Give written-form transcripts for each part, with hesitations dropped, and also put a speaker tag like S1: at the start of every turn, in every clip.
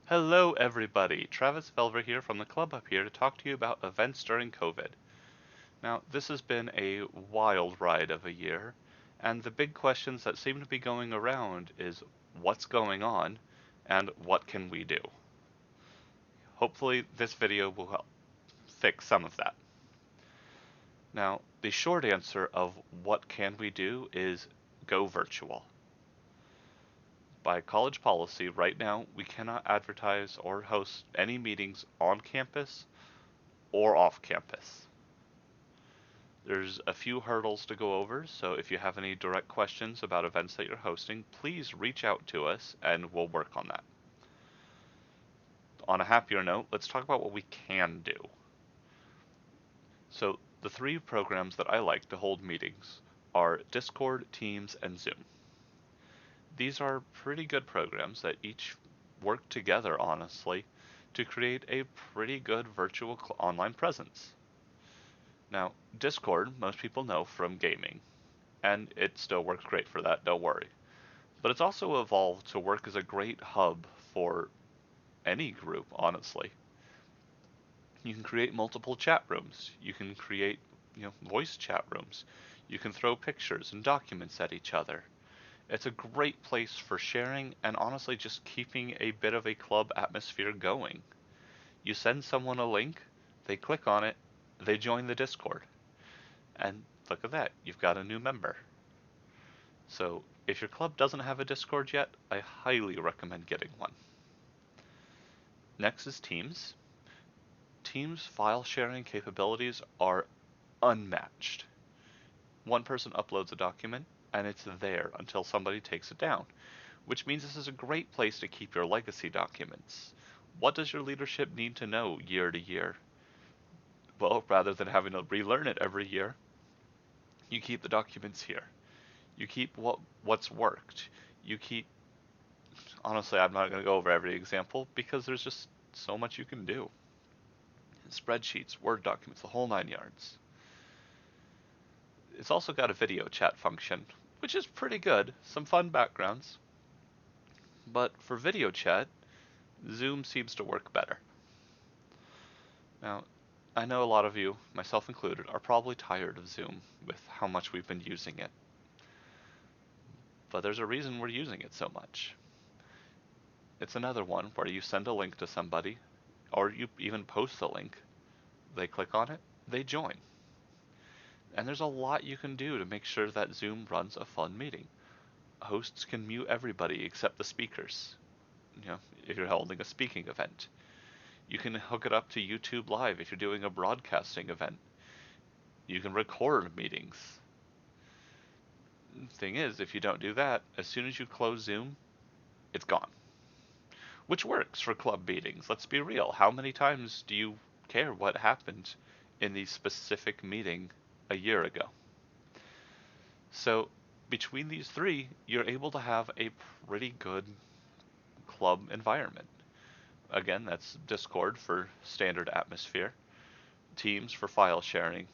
S1: Hello, everybody. Travis Velver here from the club up here to talk to you about events during COVID. Now, this has been a wild ride of a year, and the big questions that seem to be going around is what's going on and what can we do? Hopefully, this video will help fix some of that. Now, the short answer of what can we do is go virtual. By college policy, right now, we cannot advertise or host any meetings on campus or off campus. There's a few hurdles to go over, so if you have any direct questions about events that you're hosting, please reach out to us and we'll work on that. On a happier note, let's talk about what we can do. So, the three programs that I like to hold meetings are Discord, Teams, and Zoom. These are pretty good programs that each work together, honestly, to create a pretty good virtual online presence. Now, Discord, most people know from gaming, and it still works great for that, don't worry. But it's also evolved to work as a great hub for any group, honestly. You can create multiple chat rooms. You can create, voice chat rooms. You can throw pictures and documents at each other. It's a great place for sharing and honestly just keeping a bit of a club atmosphere going. You send someone a link, they click on it, they join the Discord. And look at that, you've got a new member. So if your club doesn't have a Discord yet, I highly recommend getting one. Next is Teams. Teams' file sharing capabilities are unmatched. One person uploads a document, and it's there until somebody takes it down, which means this is a great place to keep your legacy documents. What does your leadership need to know year to year? Well, rather than having to relearn it every year, you keep the documents here. You keep what's worked. You keep honestly, I'm not going to go over every example because there's just so much you can do. Spreadsheets, Word documents, the whole nine yards. It's also got a video chat function, which is pretty good, some fun backgrounds. But for video chat, Zoom seems to work better. Now, I know a lot of you, myself included, are probably tired of Zoom with how much we've been using it. But there's a reason we're using it so much. It's another one where you send a link to somebody, or you even post the link, they click on it, they join. And there's a lot you can do to make sure that Zoom runs a fun meeting. Hosts can mute everybody except the speakers, if you're holding a speaking event. You can hook it up to YouTube Live if you're doing a broadcasting event. You can record meetings. Thing is, if you don't do that, as soon as you close Zoom, it's gone. Which works for club meetings. Let's be real. How many times do you care what happened in the specific meeting a year ago? So between these three, you're able to have a pretty good club environment. Again, that's Discord for standard atmosphere, Teams for file sharing,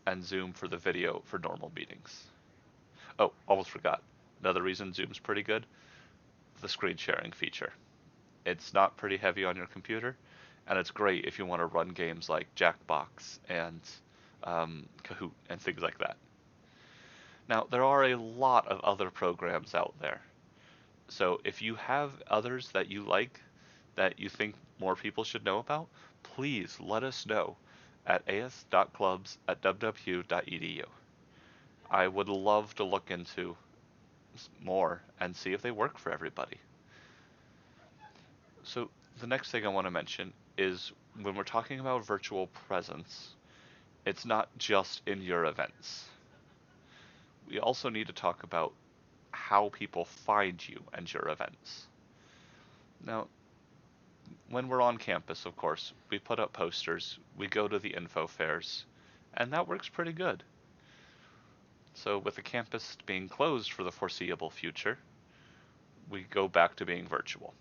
S1: and Zoom for the video for normal meetings. Oh, almost forgot. Another reason Zoom's pretty good, the screen sharing feature. It's not pretty heavy on your computer, and it's great if you want to run games like Jackbox and Kahoot and things like that. Now, there are a lot of other programs out there. So if you have others that you like, that you think more people should know about, please let us know at as.clubs@wwu.edu. I would love to look into more and see if they work for everybody. So the next thing I want to mention is when we're talking about virtual presence, it's not just in your events. We also need to talk about how people find you and your events. Now, when we're on campus, of course, we put up posters, we go to the info fairs, and that works pretty good. So with the campus being closed for the foreseeable future, we go back to being virtual.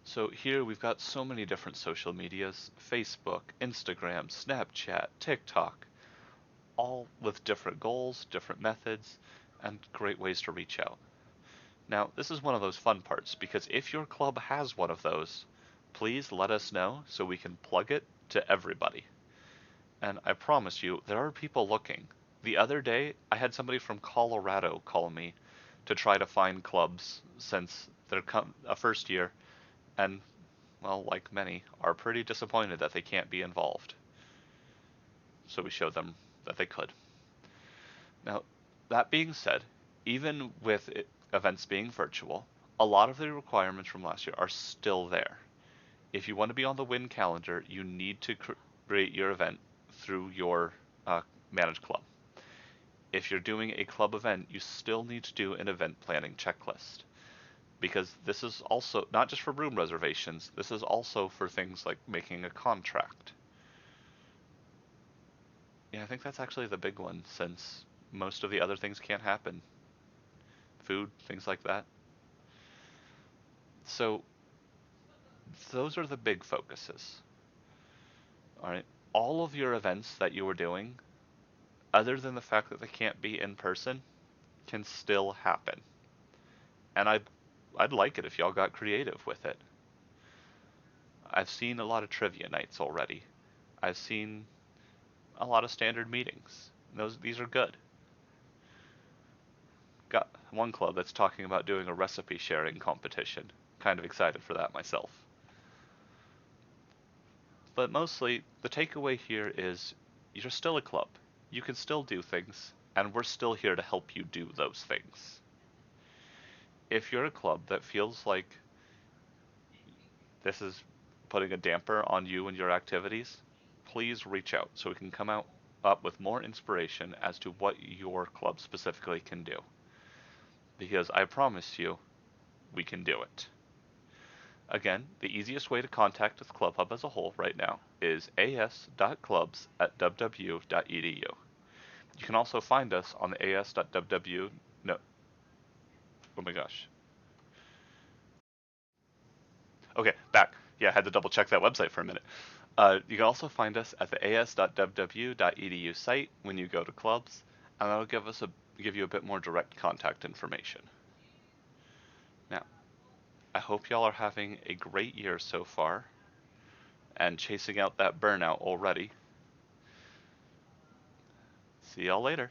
S1: So here we've got so many different social medias, Facebook, Instagram, Snapchat, TikTok, all with different goals, different methods, and great ways to reach out. Now, this is one of those fun parts, because if your club has one of those, please let us know so we can plug it to everybody. And I promise you, there are people looking. The other day, I had somebody from Colorado call me to try to find clubs since they're a first year, and, well, like many, are pretty disappointed that they can't be involved. So we showed them that they could. Now, that being said, even with events being virtual, a lot of the requirements from last year are still there. If you want to be on the Win calendar, you need to create your event through your managed club. If you're doing a club event, you still need to do an event planning checklist, because this is also not just for room reservations, this is also for things like making a contract. Yeah, I think that's actually the big one, since most of the other things can't happen. Food, things like that. So those are the big focuses. All right. All of your events that you were doing, other than the fact that they can't be in person, can still happen. And I'd like it if y'all got creative with it. I've seen a lot of trivia nights already. I've seen a lot of standard meetings. These are good. Got one club that's talking about doing a recipe sharing competition. Kind of excited for that myself. But mostly, the takeaway here is you're still a club. You can still do things, and we're still here to help you do those things. If you're a club that feels like this is putting a damper on you and your activities, please reach out so we can come out up with more inspiration as to what your club specifically can do. Because I promise you, we can do it. Again, the easiest way to contact the Club Hub as a whole right now is as.clubs@ww.edu. You can also find us on the as.ww. No, oh my gosh. Okay, back. Yeah, I had to double check that website for a minute. You can also find us at the as.ww.edu site when you go to clubs, and that'll give you a bit more direct contact information. Now, I hope y'all are having a great year so far, and chasing out that burnout already. See y'all later.